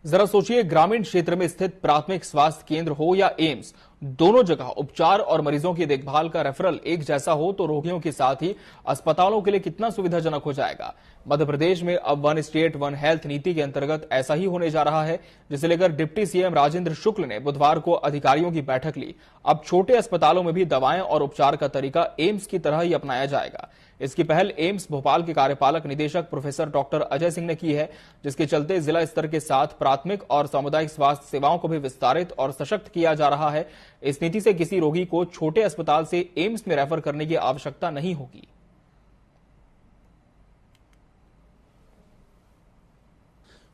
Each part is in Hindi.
जरा सोचिए, ग्रामीण क्षेत्र में स्थित प्राथमिक स्वास्थ्य केंद्र हो या एम्स, दोनों जगह उपचार और मरीजों की देखभाल का रेफरल एक जैसा हो तो रोगियों के साथ ही अस्पतालों के लिए कितना सुविधाजनक हो जाएगा। मध्य प्रदेश में अब वन स्टेट वन हेल्थ नीति के अंतर्गत ऐसा ही होने जा रहा है, जिसे लेकर डिप्टी सीएम राजेंद्र शुक्ल ने बुधवार को अधिकारियों की बैठक ली। अब छोटे अस्पतालों में भी दवाएं और उपचार का तरीका एम्स की तरह ही अपनाया जाएगा। इसकी पहल एम्स भोपाल के कार्यपालक निदेशक प्रोफेसर डॉक्टर अजय सिंह ने की है, जिसके चलते जिला स्तर के साथ प्राथमिक और सामुदायिक स्वास्थ्य सेवाओं को भी विस्तारित और सशक्त किया जा रहा है। इस नीति से किसी रोगी को छोटे अस्पताल से एम्स में रेफर करने की आवश्यकता नहीं होगी।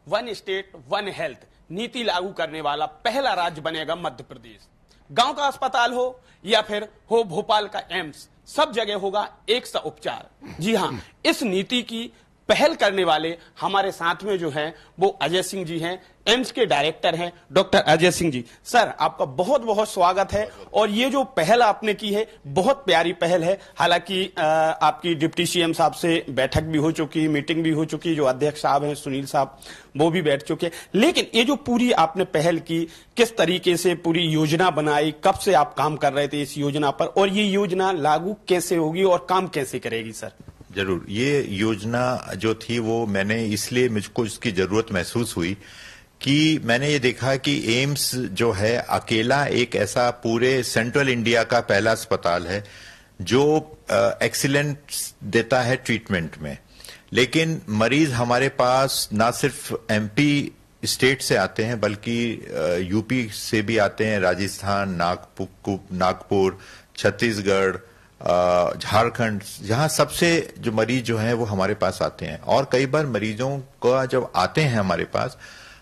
वन स्टेट वन हेल्थ नीति लागू करने वाला पहला राज्य बनेगा मध्य प्रदेश। गांव का अस्पताल हो या फिर हो भोपाल का एम्स, सब जगह होगा एक सा उपचार। जी हां, इस नीति की पहल करने वाले हमारे साथ में जो हैं वो अजय सिंह जी हैं, एम्स के डायरेक्टर हैं, डॉक्टर अजय सिंह जी। सर, आपका बहुत बहुत स्वागत है। और ये जो पहल आपने की है बहुत प्यारी पहल है। हालांकि आपकी डिप्टी सीएम साहब से बैठक भी हो चुकी, मीटिंग भी हो चुकी, जो अध्यक्ष साहब हैं सुनील साहब वो भी बैठ चुके, लेकिन ये जो पूरी आपने पहल की, किस तरीके से पूरी योजना बनाई, कब से आप काम कर रहे थे इस योजना पर, और ये योजना लागू कैसे होगी और काम कैसे करेगी? सर जरूर, ये योजना जो थी वो मैंने इसलिए मुझको इसकी जरूरत महसूस हुई कि मैंने ये देखा कि एम्स जो है अकेला एक ऐसा पूरे सेंट्रल इंडिया का पहला अस्पताल है जो एक्सीलेंस देता है ट्रीटमेंट में। लेकिन मरीज हमारे पास ना सिर्फ एमपी स्टेट से आते हैं बल्कि यूपी से भी आते हैं, राजस्थान, नागपुर, छत्तीसगढ़, झारखंड, जहां सबसे जो मरीज जो हैं वो हमारे पास आते हैं। और कई बार मरीजों का जब आते हैं हमारे पास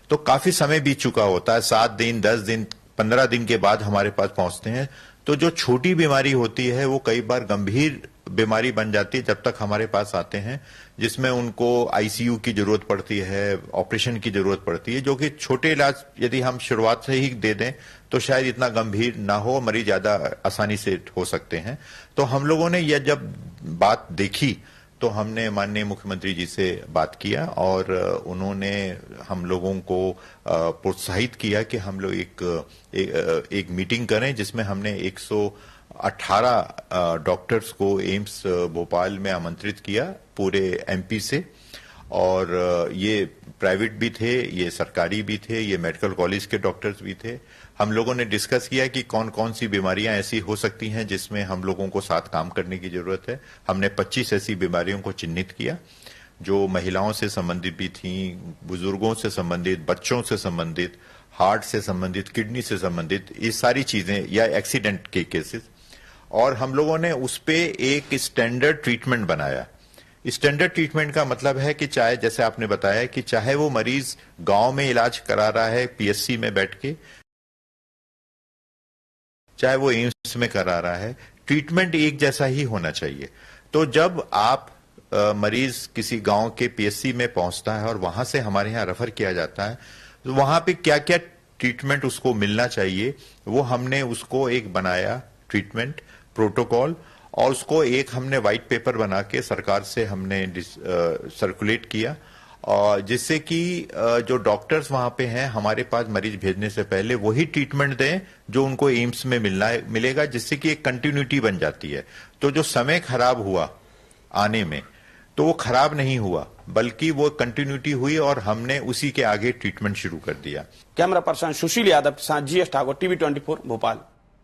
तो काफी समय बीत चुका होता है, 7 दिन, 10 दिन, 15 दिन के बाद हमारे पास पहुंचते हैं। तो जो छोटी बीमारी होती है वो कई बार गंभीर बीमारी बन जाती है जब तक हमारे पास आते हैं, जिसमें उनको आईसीयू की जरूरत पड़ती है, ऑपरेशन की जरूरत पड़ती है, जो कि छोटे इलाज यदि हम शुरुआत से ही दे दें तो शायद इतना गंभीर ना हो, मरीज ज्यादा आसानी से हो सकते हैं। तो हम लोगों ने यह जब बात देखी तो हमने माननीय मुख्यमंत्री जी से बात किया और उन्होंने हम लोगों को प्रोत्साहित किया कि हम लोग एक मीटिंग करें जिसमें हमने 118 डॉक्टर्स को एम्स भोपाल में आमंत्रित किया पूरे एमपी से। और ये प्राइवेट भी थे, ये सरकारी भी थे, ये मेडिकल कॉलेज के डॉक्टर्स भी थे। हम लोगों ने डिस्कस किया कि कौन कौन सी बीमारियां ऐसी हो सकती हैं जिसमें हम लोगों को साथ काम करने की जरूरत है। हमने 25 ऐसी बीमारियों को चिन्हित किया जो महिलाओं से संबंधित भी थी, बुजुर्गों से संबंधित, बच्चों से संबंधित, हार्ट से संबंधित, किडनी से संबंधित, ये सारी चीजें, या एक्सीडेंट के केसेस। और हम लोगों ने उस पे एक स्टैंडर्ड ट्रीटमेंट बनाया। स्टैंडर्ड ट्रीटमेंट का मतलब है कि चाहे, जैसे आपने बताया, कि चाहे वो मरीज गांव में इलाज करा रहा है पीएचसी में बैठ के, चाहे वो एम्स में करा रहा है, ट्रीटमेंट एक जैसा ही होना चाहिए। तो जब आप मरीज किसी गांव के पीएचसी में पहुंचता है और वहां से हमारे यहां रेफर किया जाता है, तो वहां पे क्या क्या ट्रीटमेंट उसको मिलना चाहिए, वो हमने उसको एक बनाया ट्रीटमेंट प्रोटोकॉल, और उसको एक हमने व्हाइट पेपर बना के सरकार से हमने सर्कुलेट किया, और जिससे कि जो डॉक्टर्स वहां पे हैं हमारे पास मरीज भेजने से पहले वही ट्रीटमेंट दें जो उनको एम्स में मिलेगा, जिससे कि एक कंटिन्यूटी बन जाती है। तो जो समय खराब हुआ आने में, तो वो खराब नहीं हुआ बल्कि वो कंटिन्यूटी हुई और हमने उसी के आगे ट्रीटमेंट शुरू कर दिया। कैमरा पर्सन सुशील यादव के साथ जीएस ठाकुर, टीवी 24 भोपाल।